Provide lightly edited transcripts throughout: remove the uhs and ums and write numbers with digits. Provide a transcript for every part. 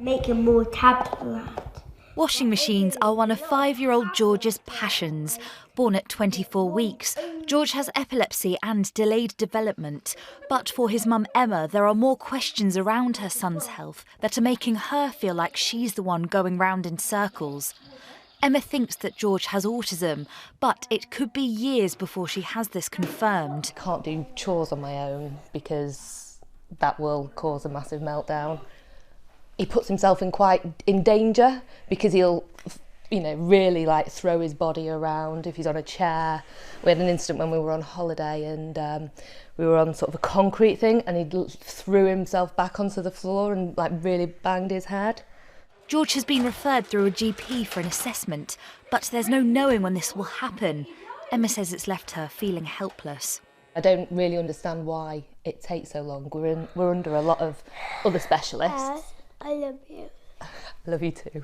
Making more tabs around. Washing machines are one of 5-year-old George's passions. Born at 24 weeks, George has epilepsy and delayed development. But for his mum Emma, there are more questions around her son's health that are making her feel like she's the one going round in circles. Emma thinks that George has autism, but it could be years before she has this confirmed. I can't do chores on my own because that will cause a massive meltdown. He puts himself in danger because he'll, really throw his body around if he's on a chair. We had an incident when we were on holiday and we were on sort of a concrete thing and he threw himself back onto the floor and really banged his head. George has been referred through a GP for an assessment, but there's no knowing when this will happen. Emma says it's left her feeling helpless. I don't really understand why it takes so long. We're under a lot of other specialists. I love you. I love you too.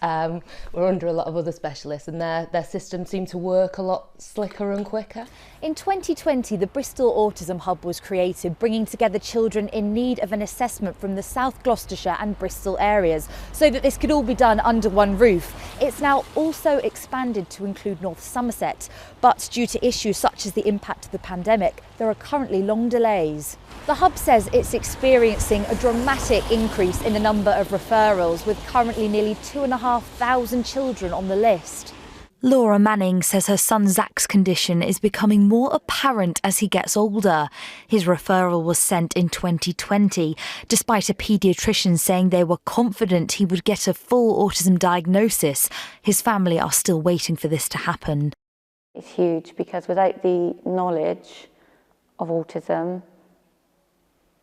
We're under a lot of other specialists and their systems seem to work a lot slicker and quicker. In 2020, the Bristol Autism Hub was created, bringing together children in need of an assessment from the South Gloucestershire and Bristol areas, so that this could all be done under one roof. It's now also expanded to include North Somerset, but due to issues such as the impact of the pandemic, there are currently long delays. The Hub says it's experiencing a dramatic increase in the number of referrals, with currently nearly 2,500 children on the list. Laura Manning says her son Zach's condition is becoming more apparent as he gets older. His referral was sent in 2020, despite a paediatrician saying they were confident he would get a full autism diagnosis. His family are still waiting for this to happen. It's huge because without the knowledge of autism,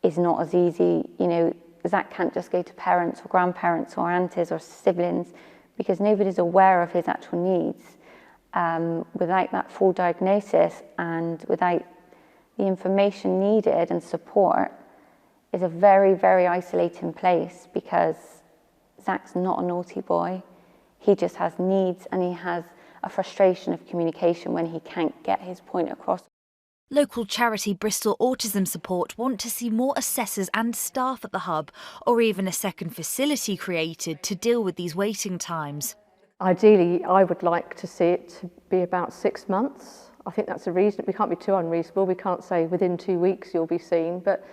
it's not as easy. Zach can't just go to parents or grandparents or aunties or siblings because nobody's aware of his actual needs. Without that full diagnosis and without the information needed and support, is a very, very isolating place because Zach's not a naughty boy. He just has needs and he has a frustration of communication when he can't get his point across. Local charity Bristol Autism Support want to see more assessors and staff at the hub, or even a second facility created to deal with these waiting times. Ideally, I would like to see it to be about 6 months. I think that's a reason. We can't be too unreasonable. We can't say within 2 weeks you'll be seen, but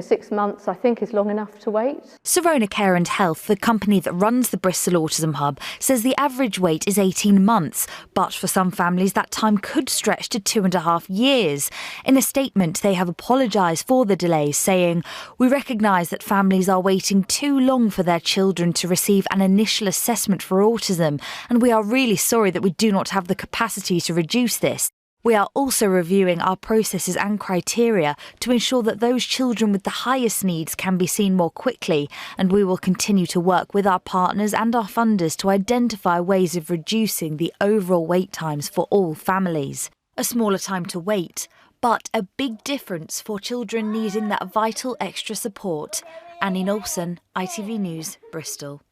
6 months I think is long enough to wait. Sirona Care Health, the company that runs the Bristol Autism Hub, says the average wait is 18 months, but for some families that time could stretch to 2.5 years. In a statement, they have apologised for the delays, saying, "We recognise that families are waiting too long for their children to receive an initial assessment for autism, and we are really sorry that we do not have the capacity to reduce this. We are also reviewing our processes and criteria to ensure that those children with the highest needs can be seen more quickly, and we will continue to work with our partners and our funders to identify ways of reducing the overall wait times for all families." A smaller time to wait, but a big difference for children needing that vital extra support. Annie Knowlson, ITV News, Bristol.